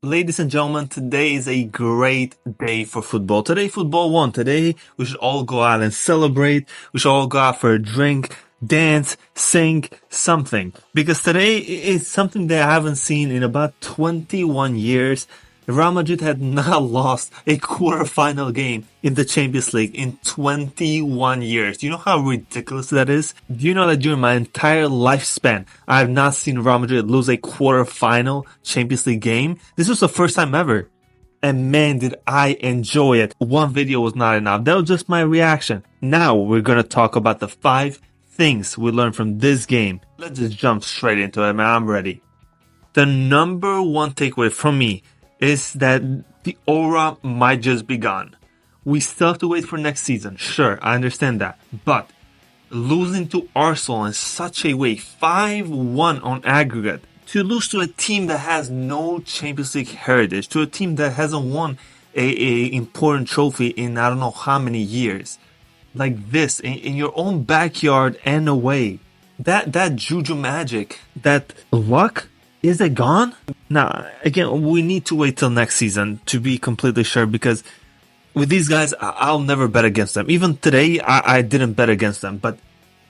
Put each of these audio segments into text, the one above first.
Ladies and gentlemen, today is a great day for football. Today, football won. Today, we should all go out and celebrate. We should all go out for a drink, dance, sing, something. Because today is something that I haven't seen in about 21 years. Real Madrid had not lost a quarterfinal game in the Champions League in 21 years. Do you know how ridiculous that is? Do you know that during my entire lifespan, I have not seen Real Madrid lose a quarterfinal Champions League game? This was the first time ever. And man, did I enjoy it. One video was not enough. That was just my reaction. Now we're going to talk about the 5 things we learned from this game. Let's just jump straight into it, man. I'm ready. The number one takeaway from me is that the aura might just be gone. We still have to wait for next season. Sure, I understand that. But losing to Arsenal in such a way, 5-1 on aggregate, to lose to a team that has no Champions League heritage, to a team that hasn't won a important trophy in I don't know how many years, like this, in your own backyard and away. That juju magic, that luck, is it gone? Now, again, we need to wait till next season to be completely sure, because with these guys, I'll never bet against them. Even today, I didn't bet against them. But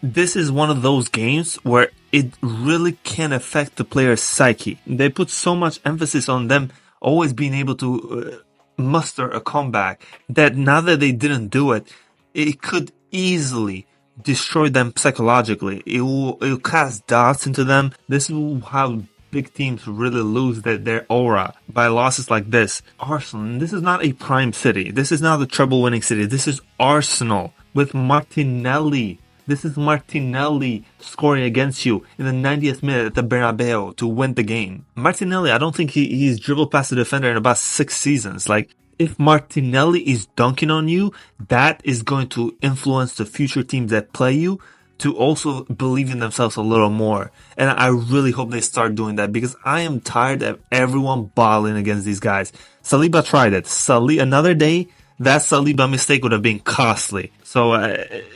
this is one of those games where it really can affect the player's psyche. They put so much emphasis on them always being able to muster a comeback that now that they didn't do it, it could easily destroy them psychologically. It will cast doubts into them. This is how big teams really lose their aura by losses like this. Arsenal, this is not a prime city. This is not a treble-winning city. This is Arsenal with Martinelli. This is Martinelli scoring against you in the 90th minute at the Bernabeu to win the game. Martinelli, I don't think he's dribbled past the defender in about 6 seasons. Like, if Martinelli is dunking on you, that is going to influence the future teams that play you to also believe in themselves a little more. And I really hope they start doing that, because I am tired of everyone balling against these guys. Saliba tried it. Another day, that Saliba mistake would have been costly. So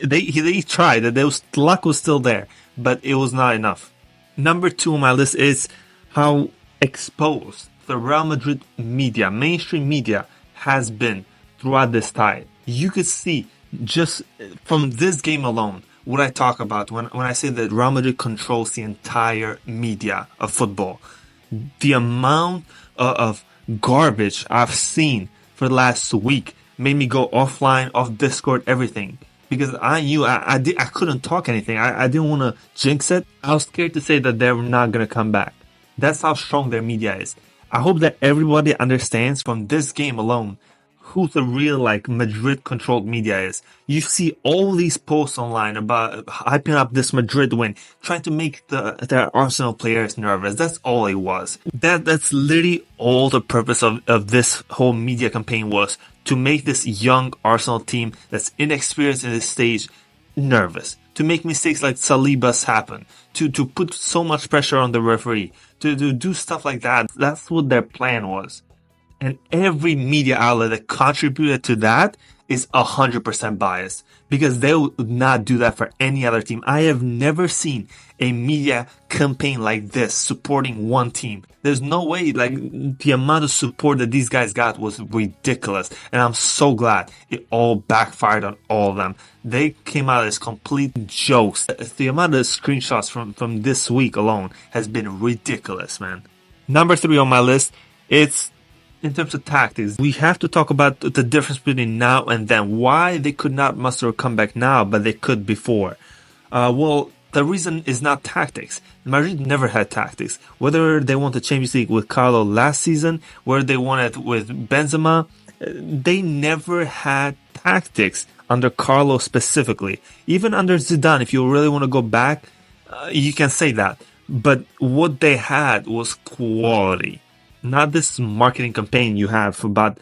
they tried. The luck was still there, but it was not enough. Number 2 on my list is how exposed the Real Madrid media, mainstream media, has been throughout this tie. You could see just from this game alone what I talk about when I say that Real Madrid controls the entire media of football. The amount of garbage I've seen for the last week made me go offline, off Discord, everything. Because I knew I couldn't talk anything. I didn't want to jinx it. I was scared to say that they're not going to come back. That's how strong their media is. I hope that everybody understands from this game alone who the real Madrid controlled media is. You see all these posts online about hyping up this Madrid win, trying to make their Arsenal players nervous. That's all it was. That's literally all the purpose of this whole media campaign was, to make this young Arsenal team that's inexperienced in this stage nervous, to make mistakes like Saliba's happen, to put so much pressure on the referee, to do stuff like that. That's what their plan was. And every media outlet that contributed to that is 100% biased, because they would not do that for any other team. I have never seen a media campaign like this supporting one team. There's no way. The amount of support that these guys got was ridiculous. And I'm so glad it all backfired on all of them. They came out as complete jokes. The amount of screenshots from this week alone has been ridiculous, man. Number 3 on my list, it's in terms of tactics. We have to talk about the difference between now and then. Why they could not muster a comeback now, but they could before. Well, the reason is not tactics. Madrid never had tactics. Whether they won the Champions League with Carlo last season, whether they won it with Benzema, they never had tactics under Carlo specifically. Even under Zidane, if you really want to go back, you can say that. But what they had was quality. Not this marketing campaign you have about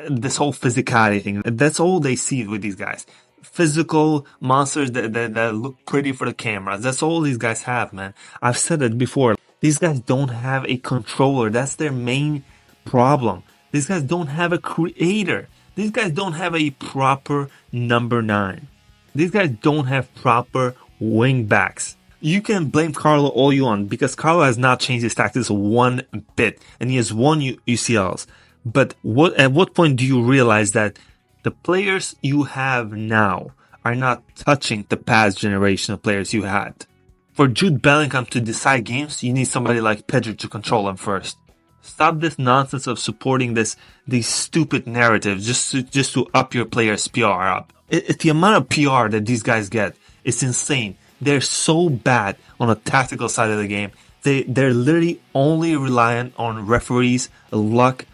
this whole physicality thing. That's all they see with these guys. Physical monsters that look pretty for the cameras. That's all these guys have, man. I've said it before. These guys don't have a controller. That's their main problem. These guys don't have a creator. These guys don't have a proper number 9. These guys don't have proper wing backs. You can blame Carlo all you want because Carlo has not changed his tactics one bit and he has won UCLs. But at what point do you realize that the players you have now are not touching the past generation of players you had? For Jude Bellingham to decide games, you need somebody like Pedri to control them first. Stop this nonsense of supporting these stupid narratives just to up your players' PR up. It's the amount of PR that these guys get. It's insane. They're so bad on the tactical side of the game. They're literally only reliant on referees, luck,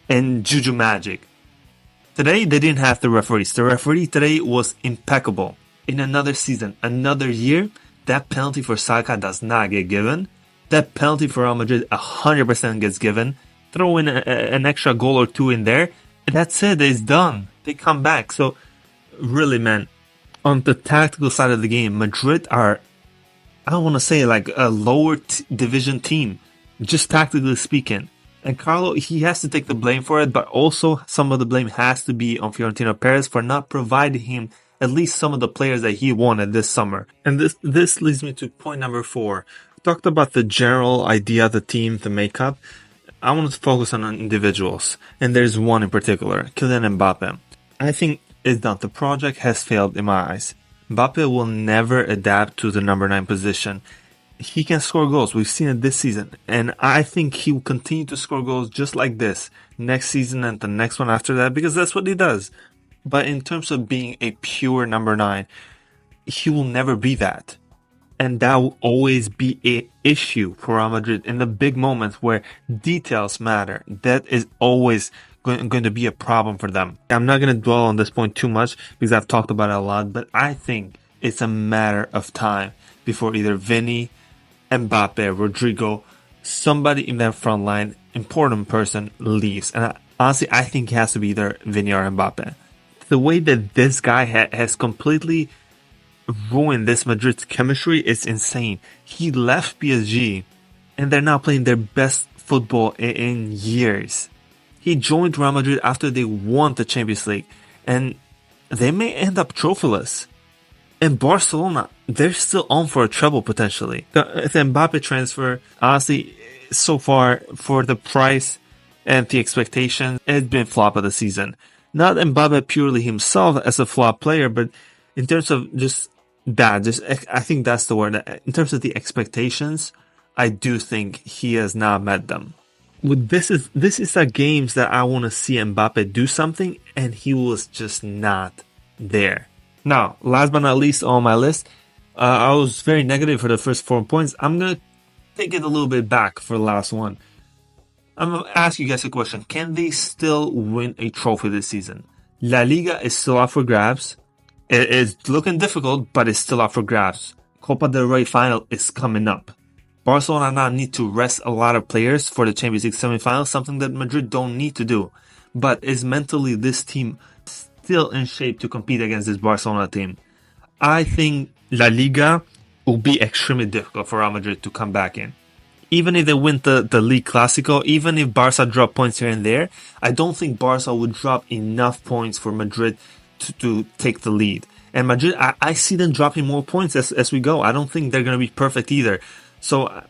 and juju magic. Today, they didn't have the referees. The referee today was impeccable. In another season, another year, that penalty for Saka does not get given. That penalty for Real Madrid 100% gets given. Throw in an extra goal or two in there. And that's it. It's done. They come back. So, really, man, on the tactical side of the game, Madrid are, I don't want to say like a lower division team, just tactically speaking. And Carlo, he has to take the blame for it, but also some of the blame has to be on Florentino Perez for not providing him at least some of the players that he wanted this summer. And this leads me to point number 4. We talked about the general idea of the team, the makeup. I wanted to focus on individuals, and there's one in particular, Kylian Mbappe. I think it's done. The project has failed in my eyes. Mbappe will never adapt to the number 9 position. He can score goals. We've seen it this season. And I think he will continue to score goals just like this next season and the next one after that because that's what he does. But in terms of being a pure number 9, he will never be that. And that will always be an issue for Real Madrid in the big moments where details matter. That is always going to be a problem for them. I'm not going to dwell on this point too much because I've talked about it a lot, but I think it's a matter of time before either Vinny, Mbappe, Rodrigo, somebody in that front line, important person, leaves. And honestly, I think it has to be either Vinny or Mbappe. The way that this guy has completely ruined this Madrid's chemistry is insane. He left PSG and they're now playing their best football in years. He joined Real Madrid after they won the Champions League and they may end up trophyless. And Barcelona, they're still on for a treble potentially. The Mbappe transfer, honestly, so far for the price and the expectation, it's been flop of the season. Not Mbappe purely himself as a flop player, but in terms of I think that's the word. In terms of the expectations, I do think he has not met them. This is the games that I want to see Mbappe do something, and he was just not there. Now, last but not least on my list, I was very negative for the first 4 points. I'm going to take it a little bit back for the last one. I'm going to ask you guys a question. Can they still win a trophy this season? La Liga is still up for grabs. It is looking difficult, but it's still up for grabs. Copa del Rey final is coming up. Barcelona now need to rest a lot of players for the Champions League semifinals, something that Madrid don't need to do. But is mentally this team still in shape to compete against this Barcelona team? I think La Liga will be extremely difficult for Real Madrid to come back in. Even if they win the League Clasico, even if Barca drop points here and there, I don't think Barca would drop enough points for Madrid to take the lead. And Madrid, I see them dropping more points as we go. I don't think they're going to be perfect either. So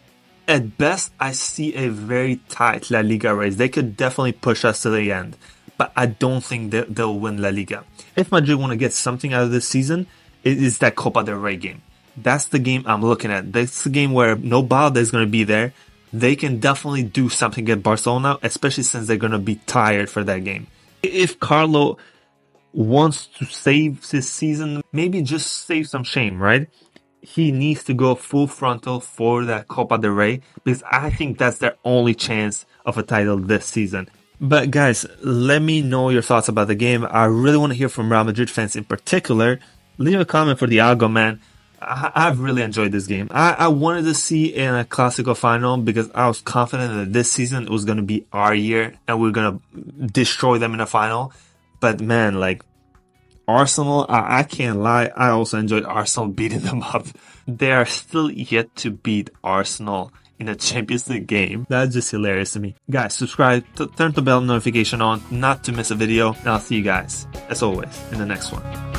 at best, I see a very tight La Liga race. They could definitely push us to the end. But I don't think they'll win La Liga. If Madrid want to get something out of this season, it is that Copa del Rey game. That's the game I'm looking at. That's the game where no Balde is going to be there. They can definitely do something at Barcelona, especially since they're going to be tired for that game. If Carlo wants to save this season, maybe just save some shame, right? He needs to go full frontal for that Copa del Rey because I think that's their only chance of a title this season. But guys, let me know your thoughts about the game. I really want to hear from Real Madrid fans in particular. Leave a comment for the Algo, man. I've really enjoyed this game. I wanted to see in a Clasico final because I was confident that this season it was going to be our year and we're going to destroy them in a final. But man, like Arsenal, I can't lie. I also enjoyed Arsenal beating them up. They are still yet to beat Arsenal in a Champions League game. That's just hilarious to me. Guys, subscribe, turn the bell notification on not to miss a video, and I'll see you guys, as always, in the next one.